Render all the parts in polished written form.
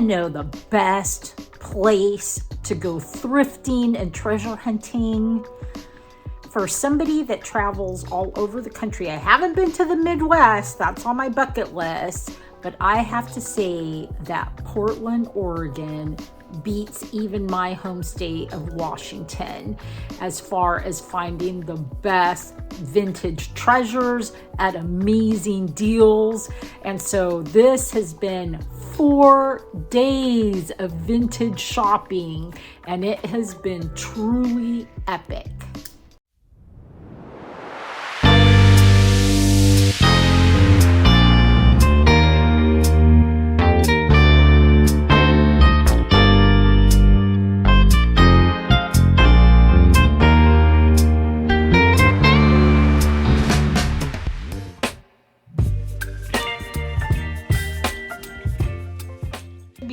Know the best place to go thrifting and treasure hunting for somebody that travels all over the country. I haven't been to the Midwest, that's on my bucket list, but I have to say that Portland, Oregon beats even my home state of Washington as far as finding the best vintage treasures at amazing deals. And so this has been 4 days of vintage shopping, and it has been truly epic.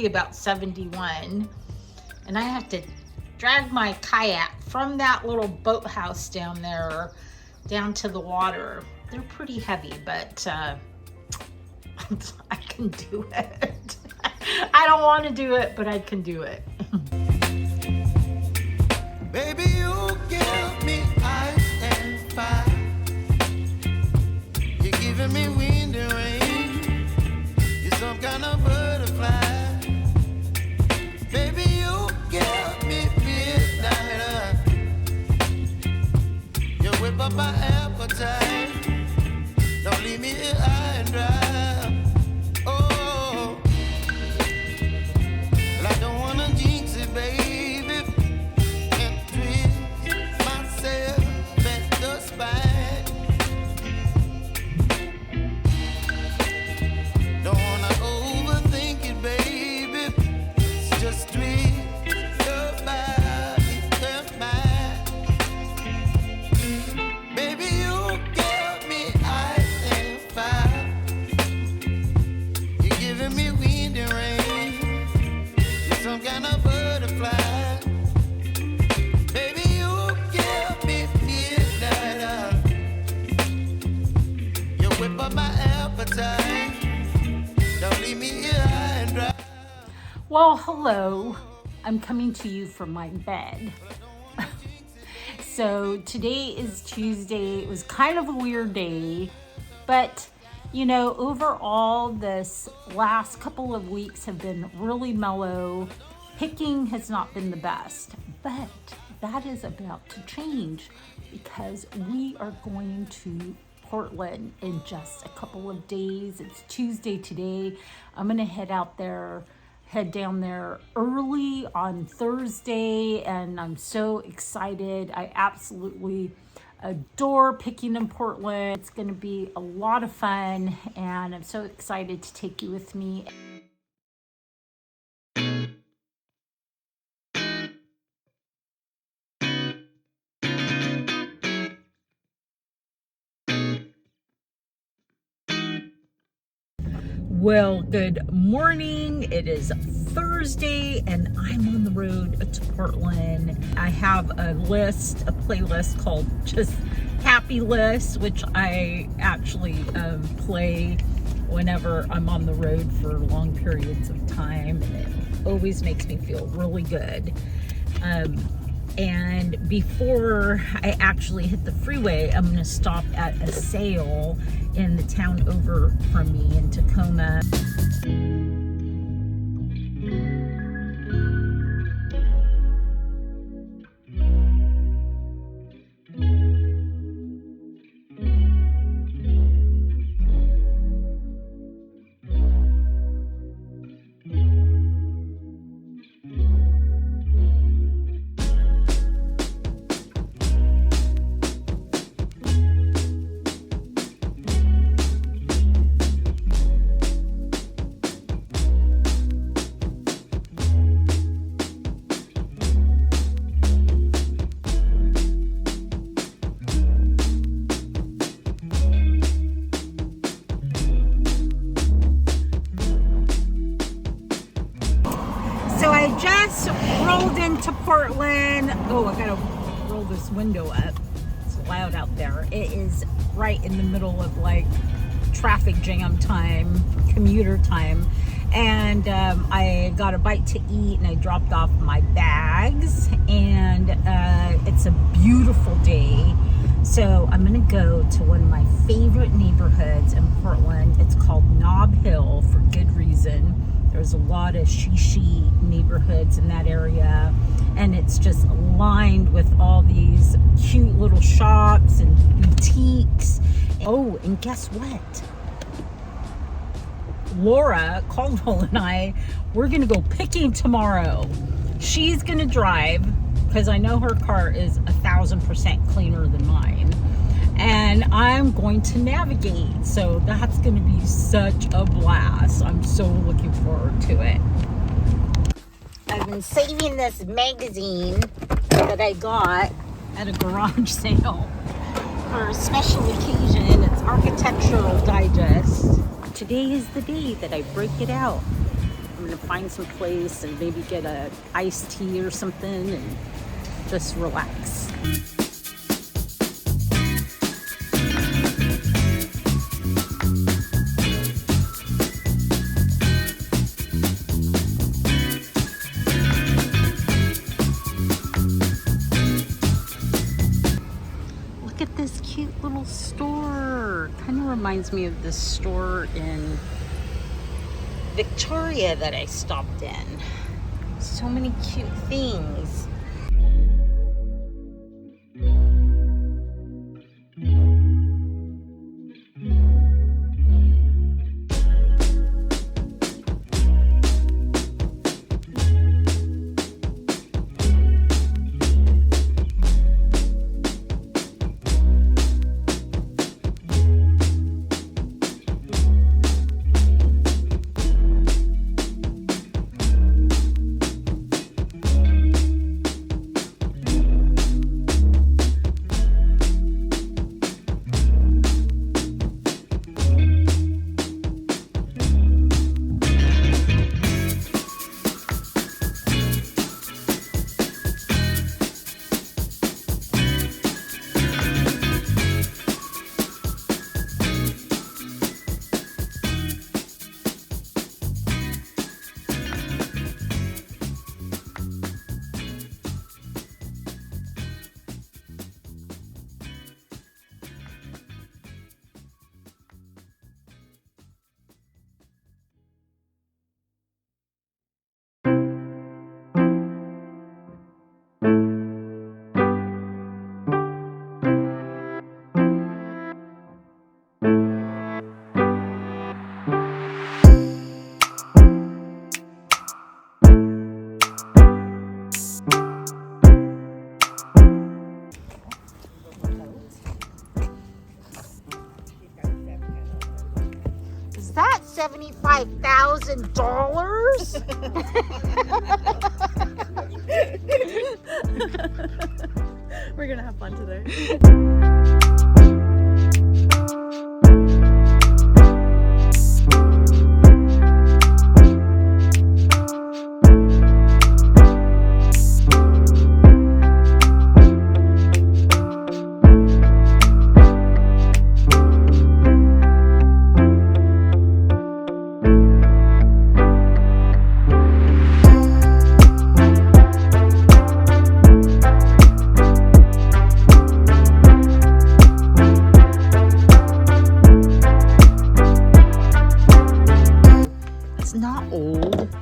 About 71, and I have to drag my kayak from that little boathouse down there down to the water. They're pretty heavy, but I can do it. I don't want to do it, but I can do it. Baby, you give me ice and fire. You're giving me wind and rain. You're some kind of butterfly. Baby, you give me midnight. You whip up my appetite. Don't leave me here high and dry. Oh, well, I don't wanna jinx it, baby, and twist myself at the spine. Don't wanna overthink it, baby. Just twist your body and mine. Baby, you give me ice and fire. You're giving me wind and rain. You're some kind of butterfly. Baby, you give me midnight. You whip up my appetite. Don't leave me here high and dry. Well, hello. I'm coming to you from my bed. So today is Tuesday. It was kind of a weird day, but you know, overall this last couple of weeks have been really mellow. Picking has not been the best, but that is about to change because we are going to Portland in just a couple of days. It's Tuesday today. I'm gonna head down there early on Thursday, and I'm so excited. I absolutely adore picking in Portland. It's going to be a lot of fun, and I'm so excited to take you with me. Well, good morning. It is Thursday and I'm on the road to Portland. I have a playlist called just Happy List, which I actually play whenever I'm on the road for long periods of time, and it always makes me feel really good. And before I actually hit the freeway, I'm going to stop at a sale in the town over from me in Tacoma. So I just rolled into Portland. Oh, I gotta roll this window up. It's loud out there. It is right in the middle of like traffic jam time, commuter time. And I got a bite to eat and I dropped off my bags, and it's a beautiful day. So I'm gonna go to one of my favorite neighborhoods in Portland. It's called Nob Hill for good reason. There's a lot of shishi neighborhoods in that area, and it's just lined with all these cute little shops and boutiques. Oh, and guess what? Laura Caldwell and I, we're gonna go picking tomorrow. She's gonna drive because I know her car is 1,000% cleaner than mine, and I'm going to navigate. So that's gonna be such a blast. I'm so looking forward to it. I've been saving this magazine that I got at a garage sale for a special occasion. It's Architectural Digest. Today is the day that I break it out. I'm gonna find some place and maybe get a iced tea or something and just relax. Look at this cute little store. Kind of reminds me of this store in Victoria that I stopped in. So many cute things. Is that $75,000? We're gonna have fun today.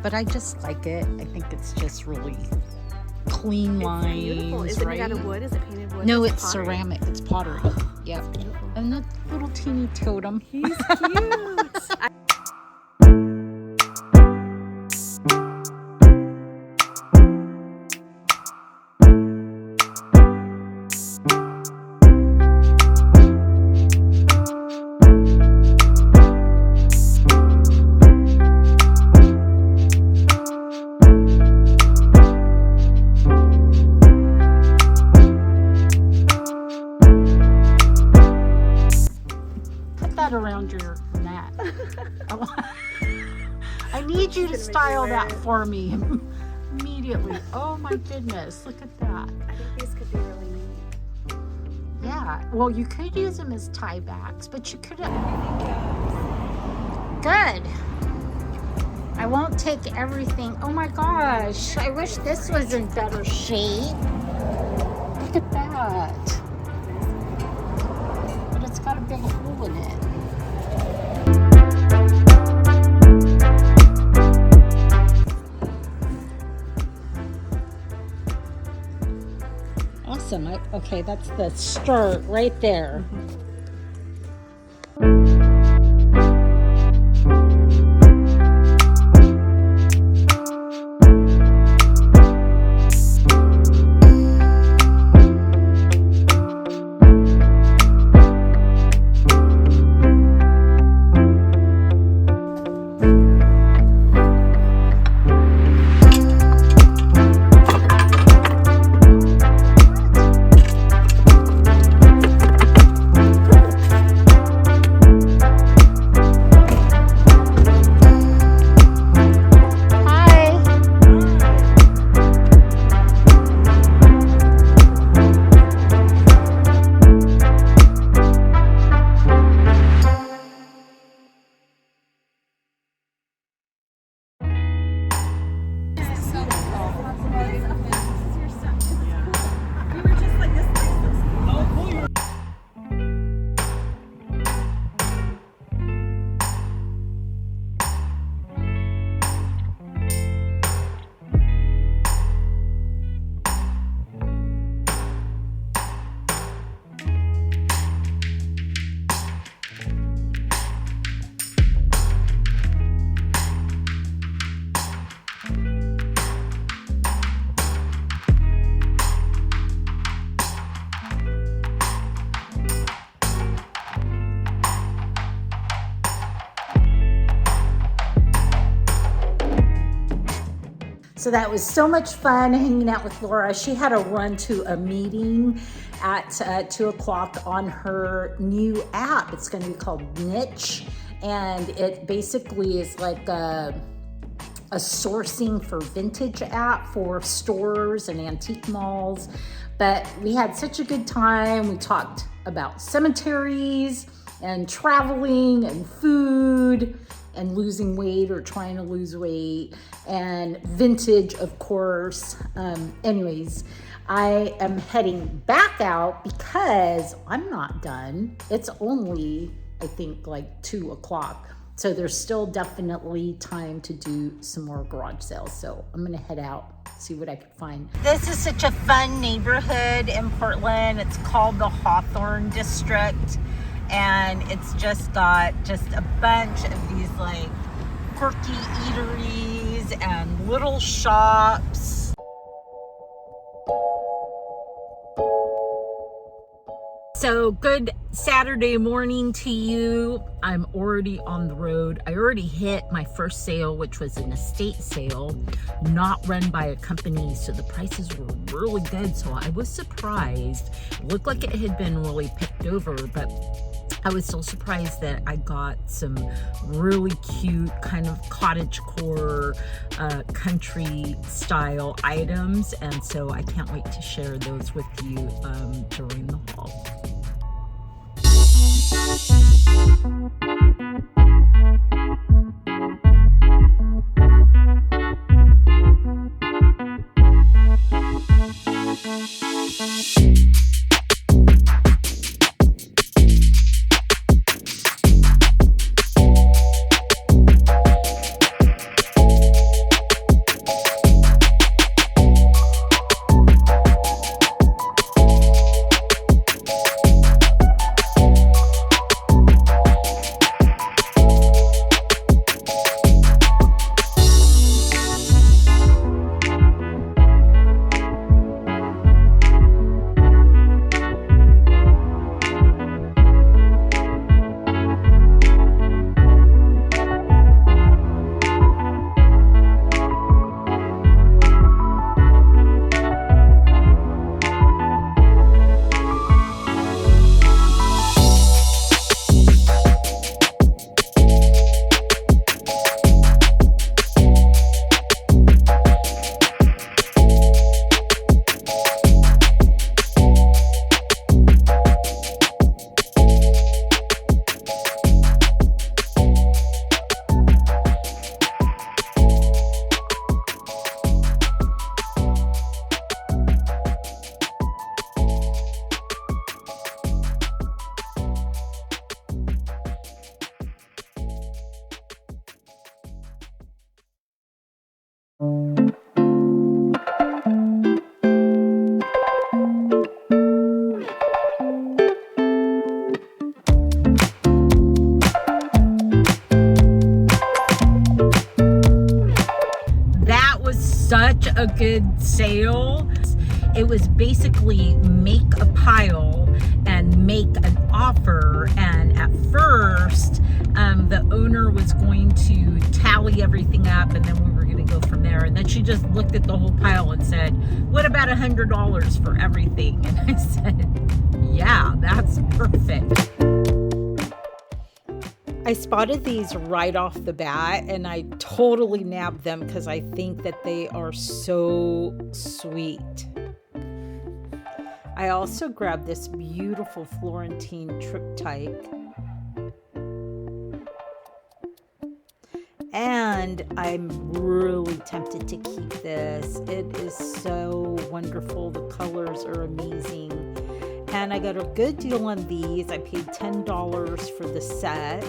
But I just like it. I think it's just really clean lines. Beautiful. Is it made out of wood? Is it painted wood? No, Is it it's pottery? ceramic. It's pottery. Yep. Beautiful. And that little teeny totem. He's cute. Around your mat. I need you to style that for me immediately. Oh my goodness, look at that. I think these could be really neat. Yeah, well, you could use them as tie backs, but you could Good. I won't take everything. Oh my gosh, I wish this was in better shape. Look at that. But it's got a big hole in it. Awesome. Okay, that's the start right there. So that was so much fun hanging out with Laura. She had to run to a meeting at 2 o'clock on her new app. It's going to be called Niche, and it basically is like a sourcing for vintage app for stores and antique malls. But we had such a good time. We talked about cemeteries and traveling and food and losing weight or trying to lose weight, and vintage, of course. Anyways, I am heading back out because I'm not done. It's only, I think, like 2 o'clock. So there's still definitely time to do some more garage sales. So I'm gonna head out, see what I can find. This is such a fun neighborhood in Portland. It's called the Hawthorne District. And it's just got just a bunch of these like quirky eateries and little shops. So good Saturday morning to you. I'm already on the road. I already hit my first sale, which was an estate sale, not run by a company. So the prices were really good. So I was surprised. It looked like it had been really picked over, but I was so surprised that I got some really cute kind of cottagecore country style items. And so I can't wait to share those with you during the haul. a good sale. It was basically make a pile and make an offer, and at first the owner was going to tally everything up and then we were going to go from there, and then she just looked at the whole pile and said, what about $100 for everything? And I said, yeah, that's perfect. I spotted these right off the bat and I totally nabbed them because I think that they are so sweet. I also grabbed this beautiful Florentine triptych. And I'm really tempted to keep this. It is so wonderful. The colors are amazing. And I got a good deal on these. I paid $10 for the set.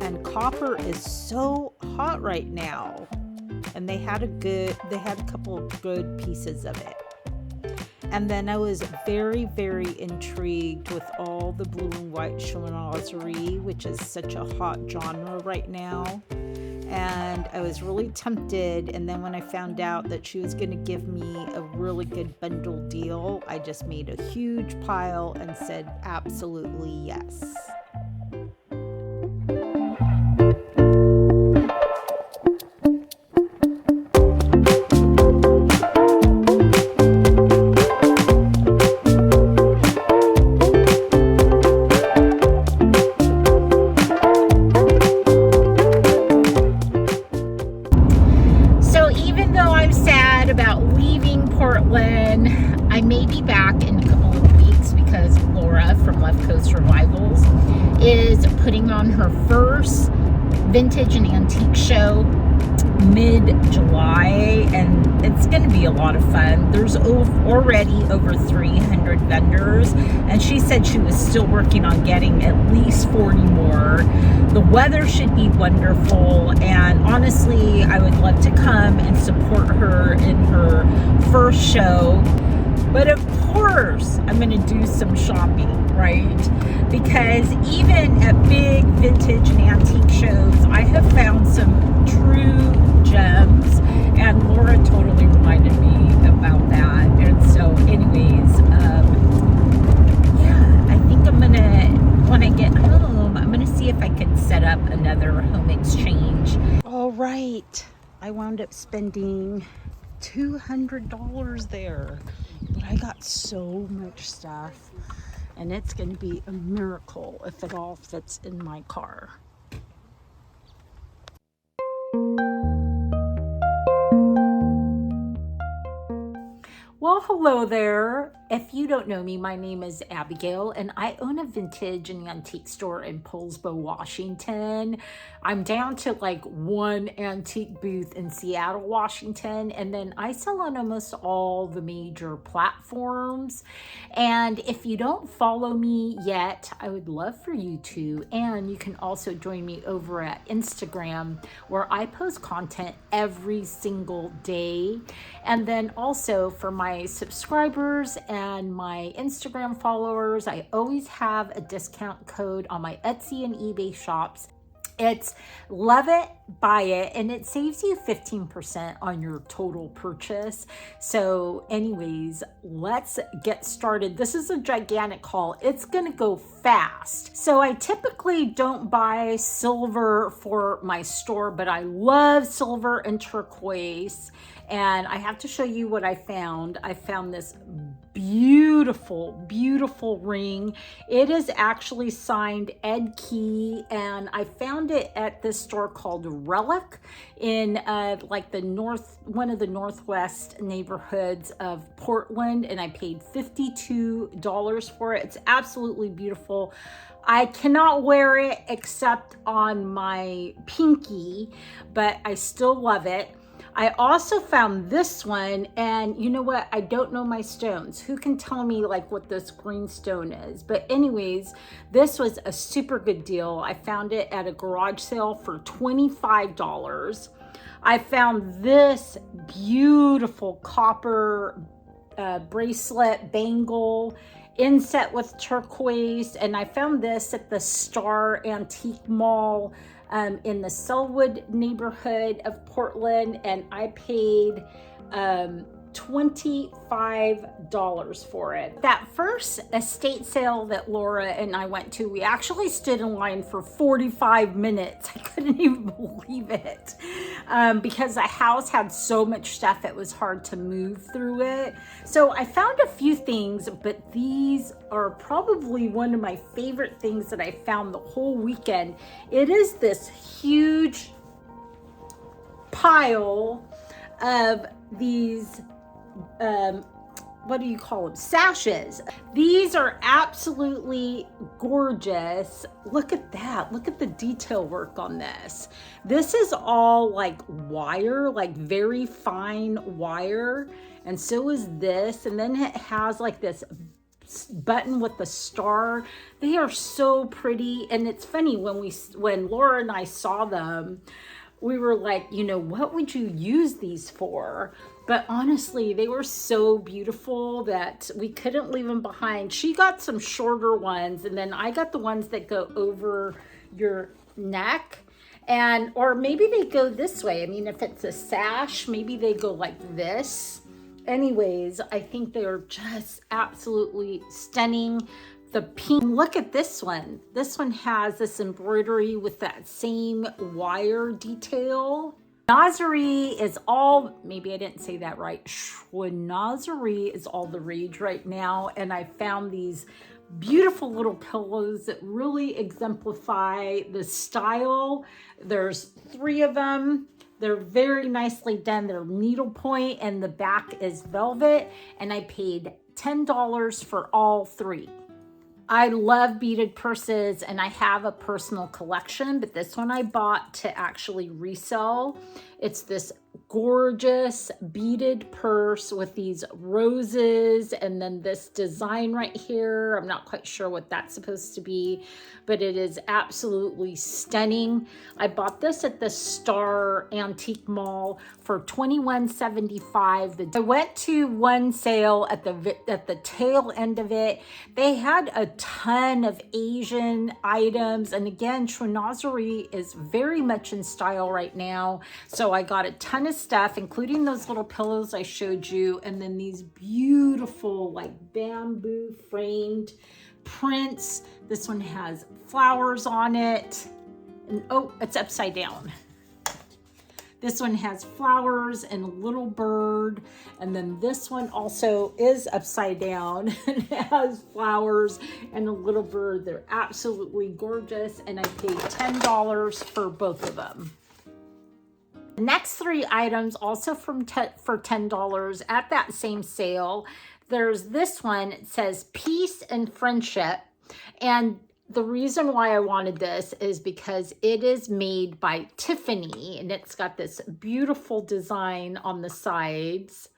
And copper is so hot right now. And they had a couple of good pieces of it. And then I was very, very intrigued with all the blue and white chinoiserie, which is such a hot genre right now. And I was really tempted. And then when I found out that she was going to give me a really good bundle deal, I just made a huge pile and said absolutely yes. I may be back in a couple of weeks because Laura from Left Coast Revivals is putting on her first vintage and antique show mid-July, and it's going to be a lot of fun. There's already over 300 vendors, and she said she was still working on getting at least 40 more. The weather should be wonderful, and honestly, I would love to come and support her in her first show. But of course, I'm going to do some shopping, right? Because even at big vintage and antique shows, I have found some true gems, and Laura totally reminded me about that. And so anyways, yeah, I think I'm going to, when I get home, I'm going to see if I can set up another home exchange. All right, I wound up spending $200 there, but I got so much stuff, and it's going to be a miracle if it all fits in my car. Well, hello there. If you don't know me, my name is Abigail, and I own a vintage and antique store in Poulsbo, Washington. I'm down to like one antique booth in Seattle, Washington, and then I sell on almost all the major platforms. And if you don't follow me yet, I would love for you to. And you can also join me over at Instagram, where I post content every single day. And then also for my subscribers and my Instagram followers, I always have a discount code on my Etsy and eBay shops. It's LOVEITBUYIT, and it saves you 15% on your total purchase. So anyways, let's get started. This is a gigantic haul. It's gonna go fast. So I typically don't buy silver for my store, but I love silver and turquoise. And I have to show you what I found. I found this beautiful, beautiful ring. It is actually signed Ed Key, and I found it at this store called Relic in like the one of the northwest neighborhoods of Portland, and I paid $52 for it. It's absolutely beautiful. I cannot wear it except on my pinky, but I still love it. I also found this one, and you know what? I don't know my stones. Who can tell me like what this green stone is? But anyways, this was a super good deal. I found it at a garage sale for $25. I found this beautiful copper bracelet bangle inset with turquoise, and I found this at the Star Antique Mall in the Selwood neighborhood of Portland, and I paid $25 for it. That first estate sale that Laura and I went to, we actually stood in line for 45 minutes. I couldn't even believe it because the house had so much stuff it was hard to move through it. So I found a few things, but these are probably one of my favorite things that I found the whole weekend. It is this huge pile of these what do you call them? Sashes. These are absolutely gorgeous. Look at that. Look at the detail work on this. This is all like wire, like very fine wire. And so is this. And then it has like this button with the star. They are so pretty. And it's funny, when Laura and I saw them, we were like, you know, what would you use these for? But honestly, they were so beautiful that we couldn't leave them behind. She got some shorter ones, and then I got the ones that go over your neck. And, or maybe they go this way. I mean, if it's a sash, maybe they go like this. Anyways, I think they're just absolutely stunning. The pink, look at this one. This one has this embroidery with that same wire detail. Schweinery is all, maybe I didn't say that right. Schweinery is all the rage right now. And I found these beautiful little pillows that really exemplify the style. There's 3 of them. They're very nicely done. They're needlepoint and the back is velvet. And I paid $10 for all 3. I love beaded purses and I have a personal collection, but this one I bought to actually resell. It's this gorgeous beaded purse with these roses and then this design right here. I'm not quite sure what that's supposed to be, but it is absolutely stunning. I bought this at the Star Antique Mall for $21.75. I went to one sale at the tail end of it. They had a ton of Asian items, and again, Schweinery is very much in style right now. So I got a ton of stuff, including those little pillows I showed you, and then these beautiful like bamboo framed prints. This one has flowers on it, and oh, it's upside down. This one has flowers and a little bird, and then this one also is upside down and has flowers and a little bird. They're absolutely gorgeous, and I paid $10 for both of them. The next 3 items also for $10 at that same sale. There's this one. It says peace and friendship, and the reason why I wanted this is because it is made by Tiffany, and it's got this beautiful design on the sides.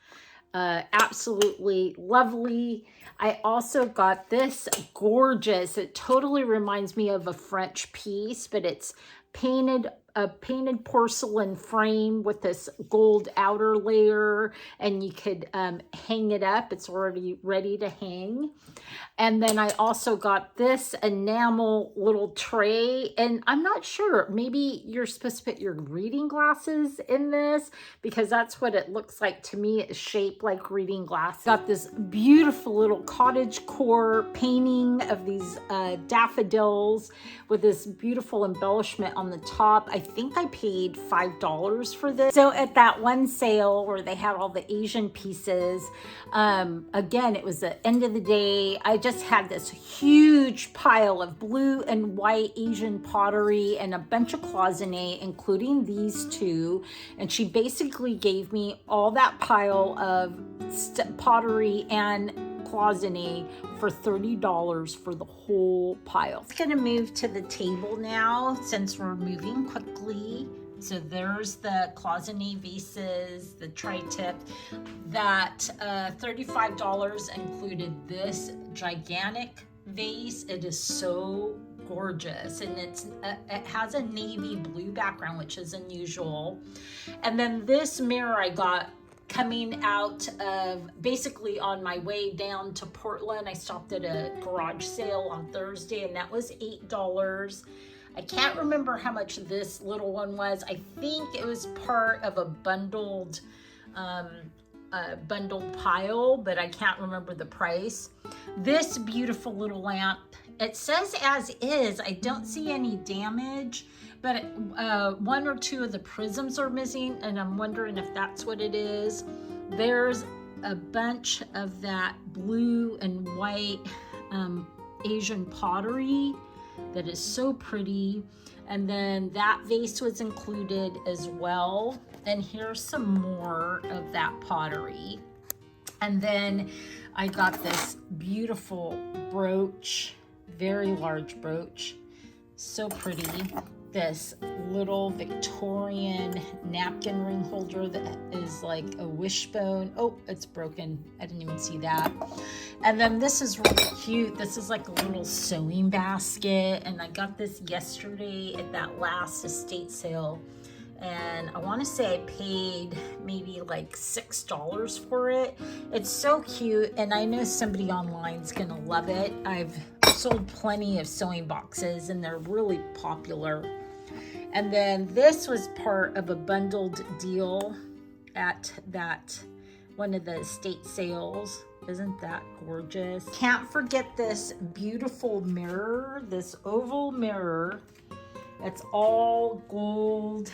Absolutely lovely. I also got this gorgeous, it totally reminds me of a French piece, but it's a painted porcelain frame with this gold outer layer, and you could hang it up. It's already ready to hang. And then I also got this enamel little tray, and I'm not sure, maybe you're supposed to put your reading glasses in this, because that's what it looks like to me. It's shaped like reading glasses. Got this beautiful little cottage core painting of these daffodils with this beautiful embellishment on the top. I think I paid $5 for this. So at that one sale where they had all the Asian pieces, again, it was the end of the day. I just had this huge pile of blue and white Asian pottery and a bunch of cloisonne, including these 2. And she basically gave me all that pile of pottery and cloisonne for $30 for the whole pile. I'm gonna move to the table now since we're moving quickly. So there's the cloisonne vases, the tri-tip. That $35 included this gigantic vase. It is so gorgeous, and it has a navy blue background, which is unusual. And then this mirror I got coming out of, basically on my way down to Portland. I stopped at a garage sale on Thursday, and that was $8. I can't remember how much this little one was. I think it was part of a bundled pile, but I can't remember the price. This beautiful little lamp, it says as is. I don't see any damage, but one or two of the prisms are missing, and I'm wondering if that's what it is. There's a bunch of that blue and white Asian pottery that is so pretty. And then that vase was included as well. And here's some more of that pottery. And then I got this beautiful brooch, very large brooch, so pretty. This little Victorian napkin ring holder that is like a wishbone. Oh, it's broken. I didn't even see that. And then this is really cute. This is like a little sewing basket. And I got this yesterday at that last estate sale. And I want to say I paid maybe like $6 for it. It's so cute. And I know somebody online is going to love it. I've sold plenty of sewing boxes and they're really popular. And then this was part of a bundled deal at that one of the estate sales. Isn't that gorgeous? Can't forget this beautiful mirror, this oval mirror. It's all gold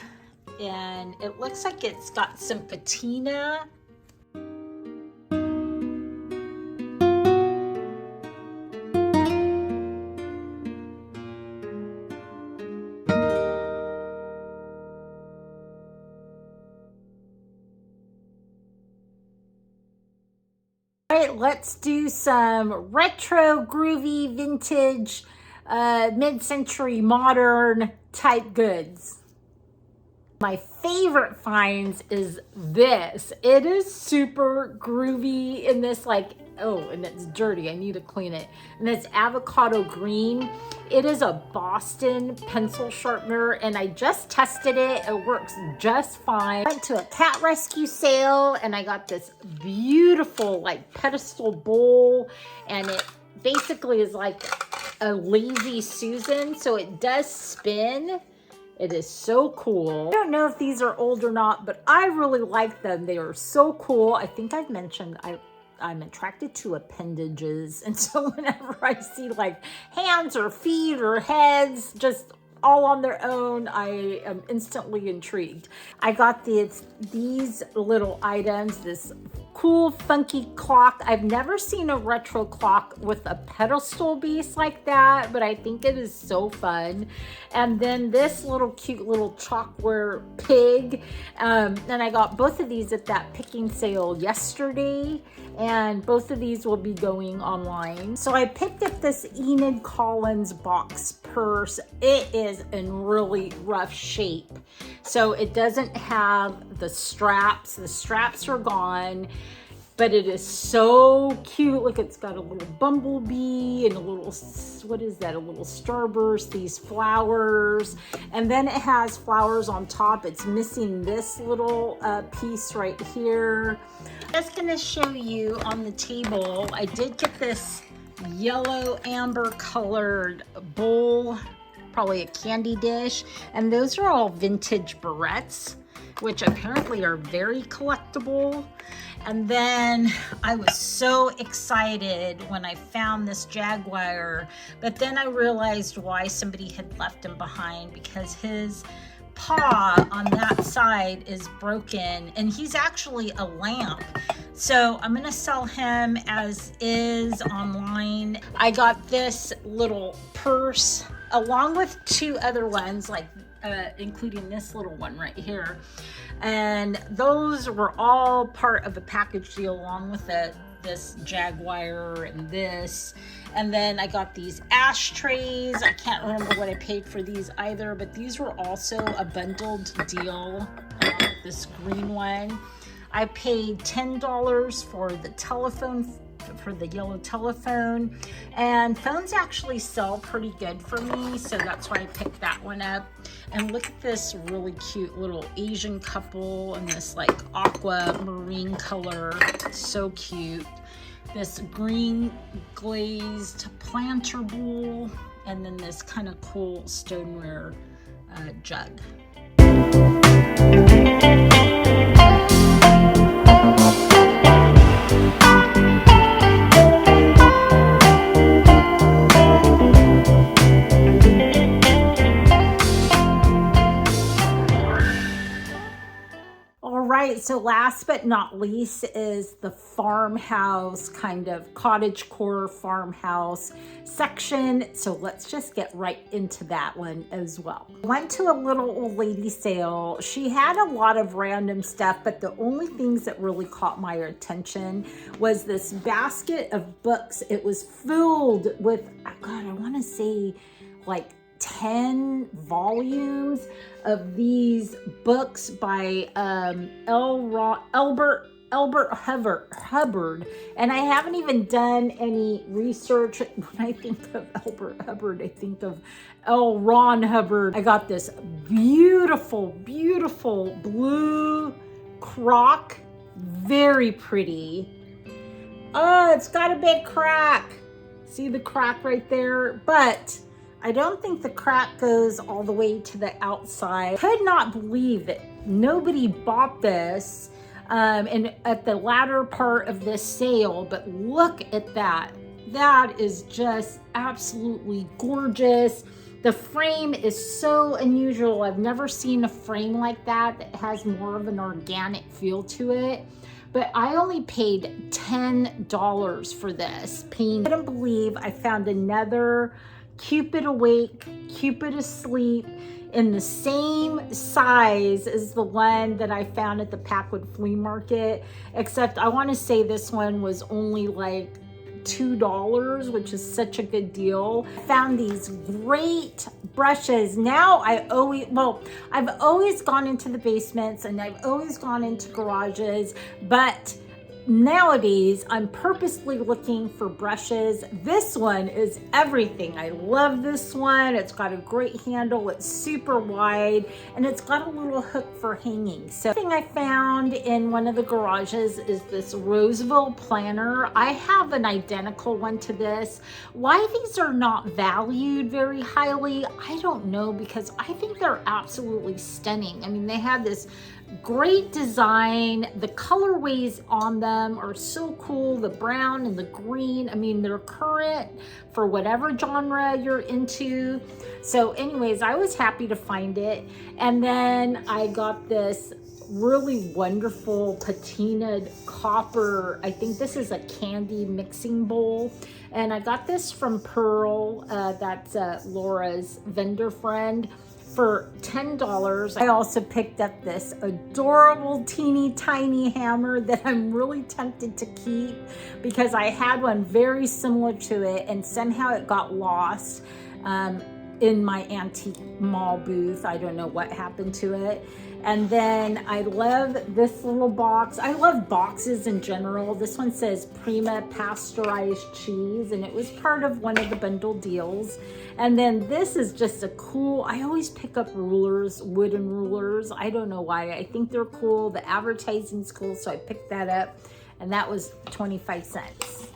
and it looks like it's got some patina. Let's do some retro, groovy, vintage, mid-century, modern type goods. My favorite finds is this. It is super groovy in this like, oh, and it's dirty. I need to clean it. And it's avocado green. It is a Boston pencil sharpener and I just tested it. It works just fine. I went to a cat rescue sale and I got this beautiful like pedestal bowl and it basically is like a lazy Susan. So it does spin. It is so cool. I don't know if these are old or not, but I really like them. They are so cool. I think I've mentioned I'm attracted to appendages. And so whenever I see like hands or feet or heads just all on their own, I am instantly intrigued. I got these little items, this cool funky clock. I've never seen a retro clock with a pedestal base like that, but I think it is so fun. And then this little cute little chalkware pig. And I got both of these at that picking sale yesterday. And both of these will be going online. So I picked up this Enid Collins box purse. It is in really rough shape. So it doesn't have the straps. The straps are gone. But it is so cute. Look, it's got a little bumblebee and a little, what is that? A little starburst, these flowers. And then it has flowers on top. It's missing this little piece right here. I'm just gonna show you on the table. I did get this yellow amber colored bowl, probably a candy dish. And those are all vintage barrettes, which apparently are very collectible. And then I was so excited when I found this jaguar, but then I realized why somebody had left him behind, because his paw on that side is broken and he's actually a lamp. So I'm gonna sell him as is online. I got this little purse along with two other ones, like including this little one right here. And those were all part of a package deal along with this jaguar and this. And then I got these ashtrays. I can't remember what I paid for these either, but these were also a bundled deal along with this green one. I paid $10 for the telephone, for the yellow telephone, and phones actually sell pretty good for me, so that's why I picked that one up. And look at this really cute little Asian couple in this like aquamarine color. It's so cute. This green glazed planter bowl, and then this kind of cool stoneware jug. So last but not least is the farmhouse, kind of cottagecore farmhouse section. So let's just get right into that one as well. Went to a little old lady sale. She had a lot of random stuff, but the only things that really caught my attention was this basket of books. It was filled with, God, I want to say like 10 volumes of these books by Albert Hubbard. And I haven't even done any research. When I think of Albert Hubbard, I think of L. Ron Hubbard. I got this beautiful, beautiful blue crock. Very pretty. Oh, it's got a big crack. See the crack right there? But I don't think the crack goes all the way to the outside. Could not believe that nobody bought this and at the latter part of this sale, but look at that. That is just absolutely gorgeous. The frame is so unusual. I've never seen a frame like that that has more of an organic feel to it. But I only paid $10 for this painting. I couldn't believe I found another Cupid Awake, Cupid Asleep in the same size as the one that I found at the Packwood Flea Market, except I want to say this one was only like $2, which is such a good deal. I found these great brushes. Now I've always gone into the basements and I've always gone into garages, but nowadays I'm purposely looking for brushes. This one is everything. I love this one. It's got a great handle. It's super wide and it's got a little hook for hanging. So the thing I found in one of the garages is this Roseville planner. I have an identical one to this. Why these are not valued very highly, I don't know, because I think they're absolutely stunning. I mean, they have this great design. The colorways on them are so cool. The brown and the green. I mean, they're current for whatever genre you're into. So anyways, I was happy to find it. And then I got this really wonderful patinaed copper. I think this is a candy mixing bowl. And I got this from Pearl. That's Laura's vendor friend, for $10. I also picked up this adorable teeny tiny hammer that I'm really tempted to keep because I had one very similar to it and somehow it got lost in my antique mall booth. I don't know what happened to it. And then I love this little box. I love boxes in general. This one says Prima pasteurized cheese, and it was part of one of the bundle deals. And then this is just a cool, I always pick up rulers, wooden rulers. I don't know why. I think they're cool. The advertising's cool, so I picked that up, and that was 25 cents.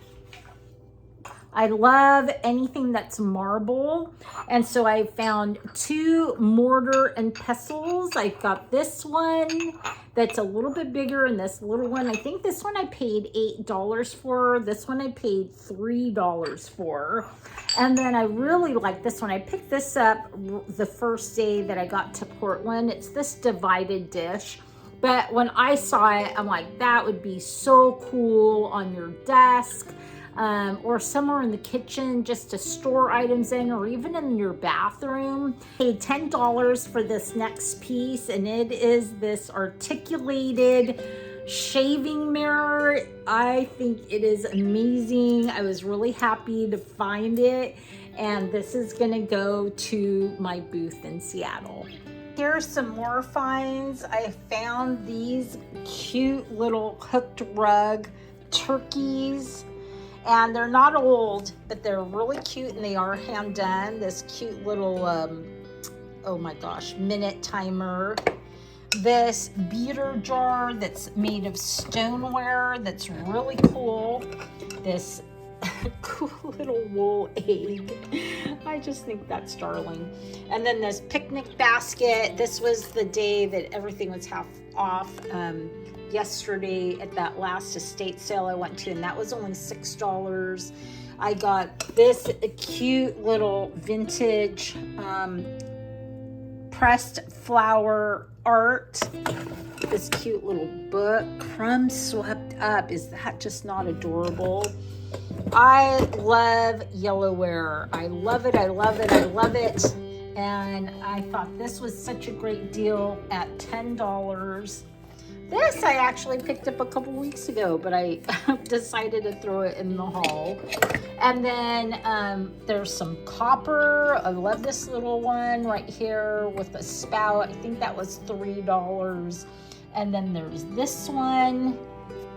I love anything that's marble. And so I found 2 mortar and pestles. I got this one that's a little bit bigger and this little one. I think this one I paid $8 for. This one I paid $3 for. And then I really like this one. I picked this up the first day that I got to Portland. It's this divided dish. But when I saw it, I'm like, that would be so cool on your desk. Or somewhere in the kitchen just to store items in, or even in your bathroom. Paid $10 for this next piece, and it is this articulated shaving mirror. I think it is amazing. I was really happy to find it, and this is gonna go to my booth in Seattle. Here's some more finds. I found these cute little hooked rug turkeys. And they're not old, but they're really cute and they are hand done. This cute little, oh my gosh, minute timer. This beater jar that's made of stoneware that's really cool. This cool little wool egg. I just think that's darling. And then this picnic basket. This was the day that everything was half off. Yesterday at that last estate sale I went to, and that was only $6. I got this cute little vintage pressed flower art. This cute little book, Crumbs Swept Up. Is that just not adorable? I love yellowware. I love it, I love it, I love it. And I thought this was such a great deal at $10. This I actually picked up a couple weeks ago, but I decided to throw it in the haul. And then there's some copper. I love this little one right here with a spout. I think that was $3. And then there's this one.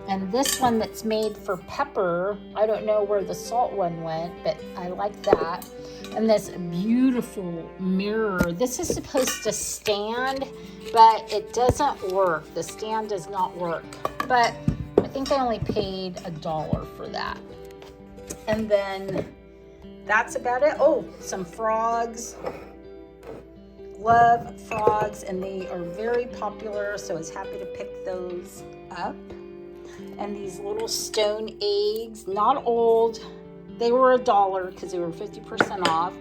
And this one that's made for pepper. I don't know where the salt one went, but I like that. And this beautiful mirror. This is supposed to stand, but it doesn't work. The stand does not work. But I think I only paid $1 for that. And then that's about it. Oh, some frogs. Love frogs, and they are very popular, so I was happy to pick those up. And these little stone eggs, not old. They were $1 because they were 50% off.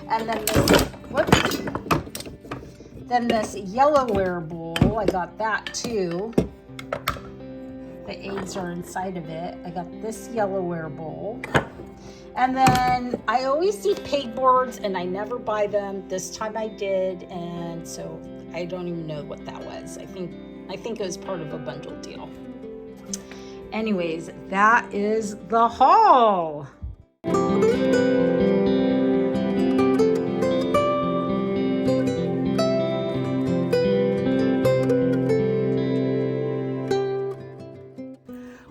And then this, whoops. Then this yellowware bowl, I got that too. The eggs are inside of it. I got this yellowware bowl. And then I always see pegboards and I never buy them. This time I did, and so I don't even know what that was. I think it was part of a bundle deal. Anyways, that is the haul.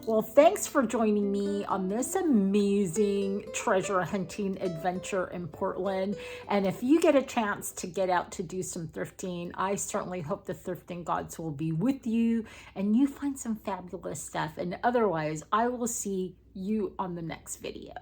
Well, thanks for joining me on this amazing treasure hunting adventure in Portland. And if you get a chance to get out to do some thrifting, I certainly hope the thrifting gods will be with you and you find some fabulous stuff. And otherwise, I will see you on the next video.